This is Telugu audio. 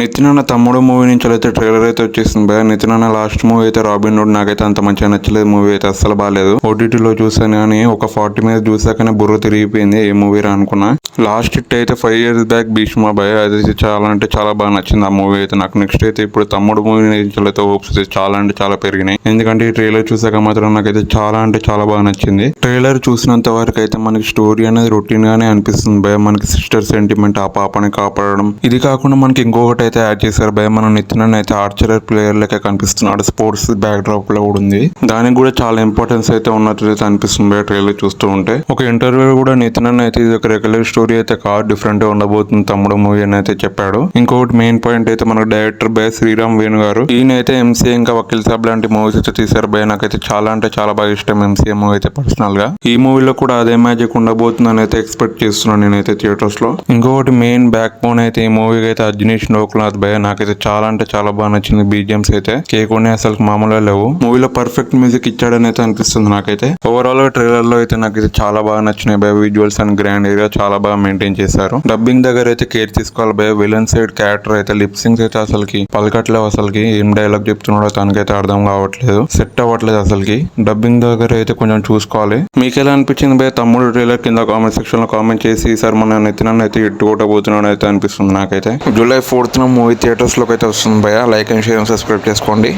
నితిన్ అన్న తమ్ముడు మూవీ నుంచి అయితే ట్రైలర్ అయితే వచ్చేసింది భయ. నితిన్ అన్న లాస్ట్ మూవీ అయితే రాబిన్ హుడ్ నాకైతే అంత మంచిగా నచ్చలేదు. మూవీ అయితే అస్సలు బాగాలేదు. ఓటీటీలో చూసాను కానీ ఒక 40 minutes చూసాకనే బుర్ర తిరిగిపోయింది. ఏ మూవీ రా అనుకున్నా. లాస్ట్ హిట్ అయితే 5 years బ్యాక్ భీష్మ భయ. అది చాలా అంటే చాలా బాగా నచ్చింది ఆ మూవీ అయితే నాకు. నెక్స్ట్ అయితే ఇప్పుడు తమ్ముడు మూవీ నుంచి అయితే హోప్స్ అయితే చాలా అంటే చాలా పెరిగినాయి. ఎందుకంటే ఈ ట్రైలర్ చూసాక మాత్రం నాకైతే చాలా అంటే చాలా బాగా నచ్చింది. ట్రైలర్ చూసినంత వరకు అయితే మనకి స్టోరీ అనేది రొటీన్ గానే అనిపిస్తుంది భయ. మనకి సిస్టర్ సెంటిమెంట్, ఆ పాపని కాపాడడం, ఇది కాకుండా మనకి ఇంకొకటి అయితే యాడ్ చేశారు భయ. మన నితిన్ అన్న అయితే ఆర్చరర్ ప్లేయర్ లెక్క కనిపిస్తున్నాడు. స్పోర్ట్స్ బ్యాక్ డ్రాప్ లో కూడా ఉంది. దానికి కూడా చాలా ఇంపార్టెన్స్ అయితే ఉన్నట్టు అయితే అనిపిస్తుంది భయ ట్రైలర్ చూస్తూ ఉంటే. ఒక ఇంటర్వ్యూ కూడా నితిన్ అన్న అయితే ఇది ఒక రెగ్యులర్ స్టోరీ అయితే కాదు, డిఫరెంట్ గా ఉండబోతుంది తమ్ముడు మూవీ అని అయితే చెప్పాడు. ఇంకొకటి మెయిన్ పాయింట్ అయితే మన డైరెక్టర్ భయ శ్రీరామ్ వేణు గారు. ఈయన అయితే ఎంసీఏ ఇంకా వకీల్ సాబ్ లాంటి మూవీస్ అయితే తీశారు భయ. నాకైతే చాలా అంటే చాలా బాగా ఇష్టం ఎంసీఏ మూవీ అయితే పర్సనల్ గా. ఈ మూవీలో కూడా అదే మ్యాజిక్ ఉండబోతుందని అయితే ఎక్స్పెక్ట్ చేస్తున్నాను నేనైతే థియేటర్స్ లో. ఇంకొకటి మెయిన్ బ్యాక్ బోన్ అయితే ఈ మూవీకి అయితే అజ్నీష్ లోక్నాథ్ భయ. నాకైతే చాలా అంటే చాలా బాగా నచ్చింది. బీజిఎంస్ అయితే కేకొని అసలు మామూలుగా లేవు. మూవీలో పర్ఫెక్ట్ మ్యూజిక్ ఇచ్చాడని అయితే అనిపిస్తుంది నాకైతే. ఓవరాల్ గా ట్రైలర్ లో అయితే నాకైతే చాలా బాగా నచ్చినాయి భయ. విజువల్స్ అండ్ గ్రాండ్ ఏరియా చాలా బాగా మెయింటైన్ చేశారు. డబ్బింగ్ దగ్గర అయితే కేర్ తీసుకోవాలి భయ. విలన్ సైడ్ క్యారెక్టర్ అయితే లిప్సింగ్స్ అయితే అసలుకి పలకట్లేవు. అసలుకి ఏం డైలాగ్ చెప్తున్నాడో తనకైతే అర్థం కావట్లేదు, సెట్ అవ్వట్లేదు అసలుకి. డబ్బింగ్ దగ్గర అయితే కొంచెం చూసుకోవాలి. మీకు ఎలా అనిపించింది భయ తమ్ముడు ట్రైలర్? కింద కామెంట్ సెక్షన్ లో కామెంట్ చేసి ఈసారి మన నితిన్ అన్న అయితే ఇట్టు కొట్టబోతున్నాడు అయితే అనిపిస్తుంది నాకైతే. July 4th మూవీ థియేటర్స్ లోకి అయితే వస్తుంది భయ. Like and share and subscribe చేసుకోండి.